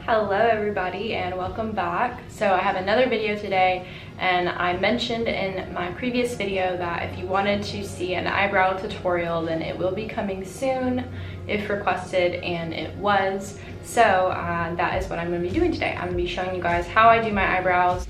Hello everybody and welcome back. So I have another video today, and I mentioned in my previous video that if you wanted to see an eyebrow tutorial, then it will be coming soon if requested, and it was. So that is what I'm going to be doing today. I'm going to be showing you guys how I do my eyebrows.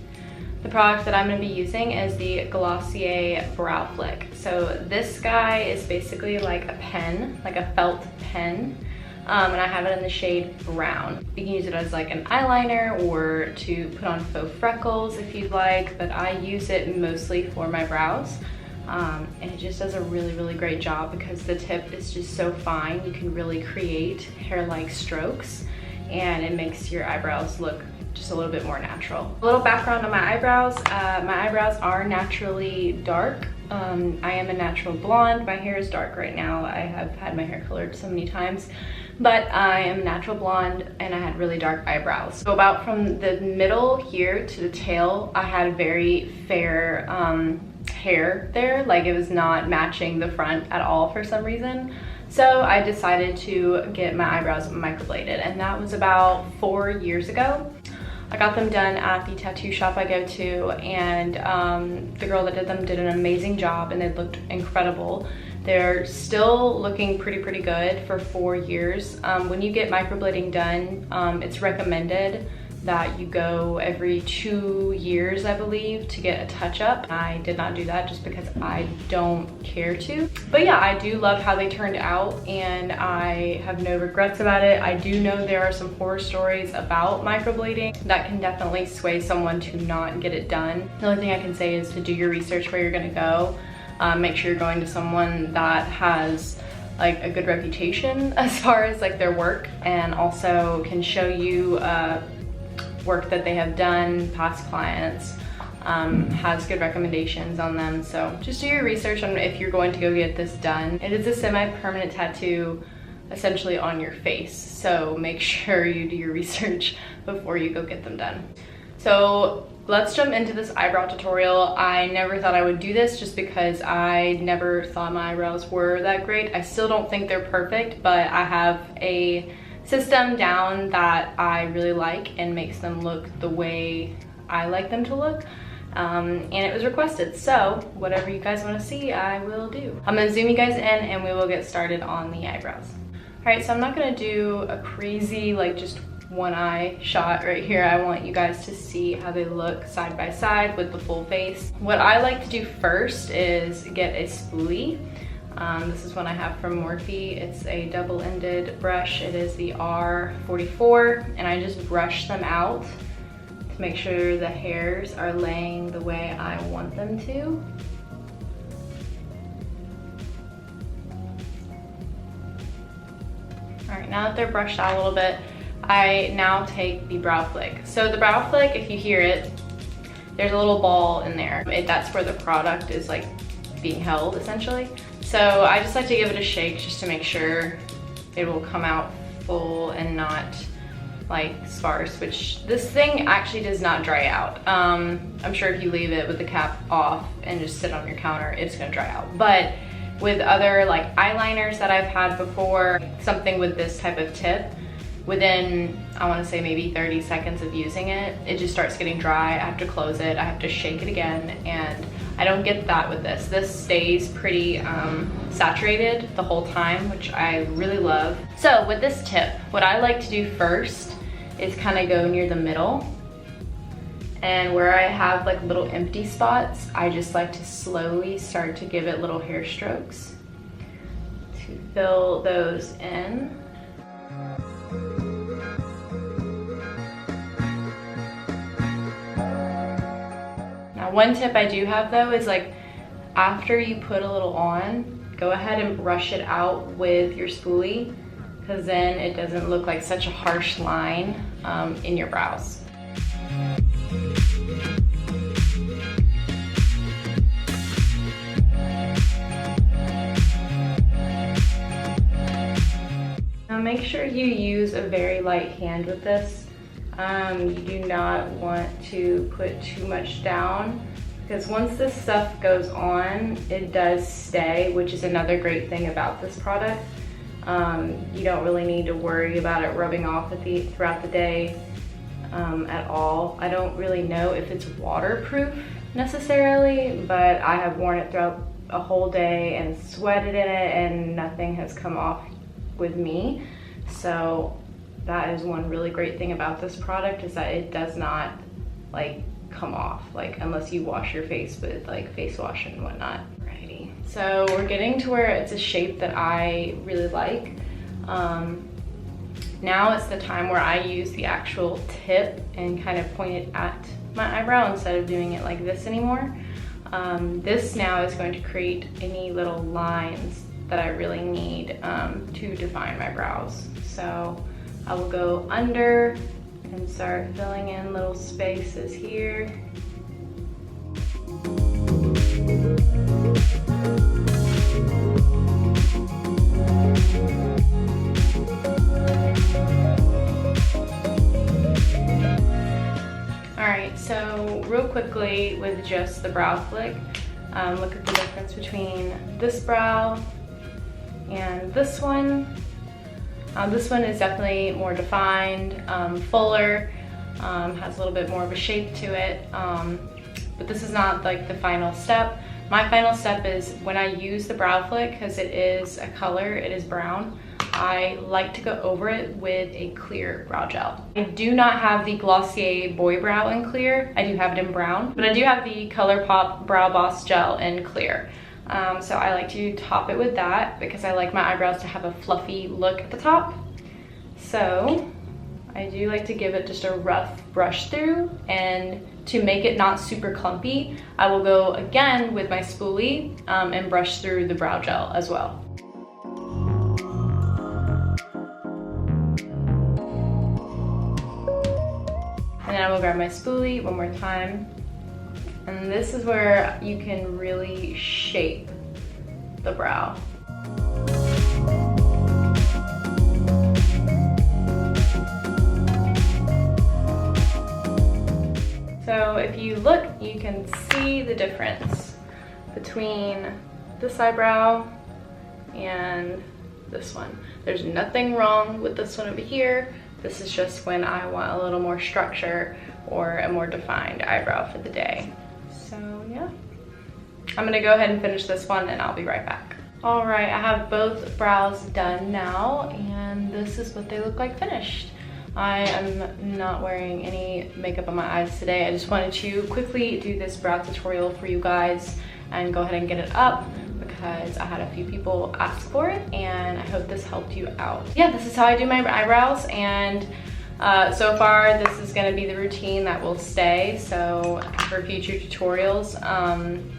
The product that I'm going to be using is the Glossier Brow Flick. So this guy is basically like a pen, like a felt pen. And I have it in the shade brown. You can use it as like an eyeliner or to put on faux freckles if you'd like, but I use it mostly for my brows. And it just does a really great job because the tip is just so fine. You can really create hair-like strokes and it makes your eyebrows look just a little bit more natural. A little background on my eyebrows. My eyebrows are naturally dark. I am a natural blonde. My hair is dark right now. I have had my hair colored so many times, but I am a natural blonde and I had really dark eyebrows. So about from the middle here to the tail, I had very fair hair there. Like it was not matching the front at all for some reason. So I decided to get my eyebrows microbladed, and that was about 4 years ago. I got them done at the tattoo shop I go to, and the girl that did them did an amazing job and they looked incredible. They're still looking pretty good for 4 years. When you get microblading done, it's recommended that you go every 2 years, I believe, to get a touch-up. I did not do that just because I don't care to. But yeah, I do love how they turned out and I have no regrets about it. I do know there are some horror stories about microblading that can definitely sway someone to not get it done. The only thing I can say is to do your research where you're gonna go. Make sure you're going to someone that has like a good reputation as far as like their work, and also can show you work that they have done, past clients, has good recommendations on them. So just do your research on if you're going to go get this done. It is a semi-permanent tattoo essentially on your face, so make sure you do your research before you go get them done. So let's jump into this eyebrow tutorial. I never thought I would do this just because I never thought my eyebrows were that great. I still don't think they're perfect, but I have a system down that I really like and makes them look the way I like them to look. And it was requested, so whatever you guys want to see, I will do. I'm gonna zoom you guys in and we will get started on the eyebrows. All right, so I'm not gonna do a crazy like just one eye shot right here. I want you guys to see how they look side by side with the full face. What I like to do first is get a spoolie. This is one I have from Morphe. It's a double-ended brush. It is the R44, and I just brush them out to make sure the hairs are laying the way I want them to. All right, now that they're brushed out a little bit, I now take the brow flick. So the brow flick, if you hear it, there's a little ball in there. That's where the product is like being held essentially. So I just like to give it a shake just to make sure it will come out full and not like sparse, which this thing actually does not dry out. I'm sure if you leave it with the cap off and just sit on your counter, it's gonna dry out. But with other like eyeliners that I've had before, something with this type of tip, within, I wanna say maybe 30 seconds of using it, it just starts getting dry. I have to close it, I have to shake it again, and I don't get that with this. This stays pretty saturated the whole time, which I really love. So with this tip, what I like to do first is kind of go near the middle, and where I have like little empty spots, I just like to slowly start to give it little hair strokes to fill those in. One tip I do have though is like after you put a little on, go ahead and brush it out with your spoolie, because then it doesn't look like such a harsh line in your brows. Now make sure you use a very light hand with this. You do not want to put too much down, because once this stuff goes on, it does stay, which is another great thing about this product. You don't really need to worry about it rubbing off throughout the day at all. I don't really know if it's waterproof necessarily, but I have worn it throughout a whole day and sweated in it and nothing has come off with me. So that is one really great thing about this product, is that it does not like come off, like unless you wash your face with like face wash and whatnot. Alrighty, so we're getting to where it's a shape that I really like. Now it's the time where I use the actual tip and kind of point it at my eyebrow instead of doing it like this anymore. This now is going to create any little lines that I really need to define my brows. So I will go under and start filling in little spaces here. Alright, so real quickly with just the brow flick, look at the difference between this brow and this one. This one is definitely more defined, fuller, has a little bit more of a shape to it, but this is not like the final step. My final step is when I use the brow flick, because it is a color, it is brown, I like to go over it with a clear brow gel. I do not have the Glossier Boy Brow in clear. I do have it in brown, but I do have the ColourPop Brow Boss Gel in clear. So I like to top it with that because I like my eyebrows to have a fluffy look at the top. So I do like to give it just a rough brush through, and to make it not super clumpy, I will go again with my spoolie and brush through the brow gel as well. And then I will grab my spoolie one more time. And this is where you can really shape the brow. So if you look, you can see the difference between this eyebrow and this one. There's nothing wrong with this one over here. This is just when I want a little more structure or a more defined eyebrow for the day. So yeah, I'm gonna go ahead and finish this one and I'll be right back. All right, I have both brows done now and this is what they look like finished. I am not wearing any makeup on my eyes today. I just wanted to quickly do this brow tutorial for you guys and go ahead and get it up because I had a few people ask for it and I hope this helped you out. Yeah, this is how I do my eyebrows, and so far this is going to be the routine that will stay. So for future tutorials,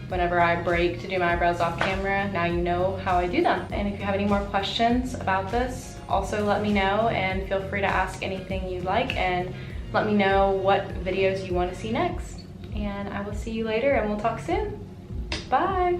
whenever I break to do my eyebrows off camera, now you know how I do them. And if you have any more questions about this, also let me know, and feel free to ask anything you'd like, and let me know what videos you want to see next. And I will see you later and we'll talk soon. Bye.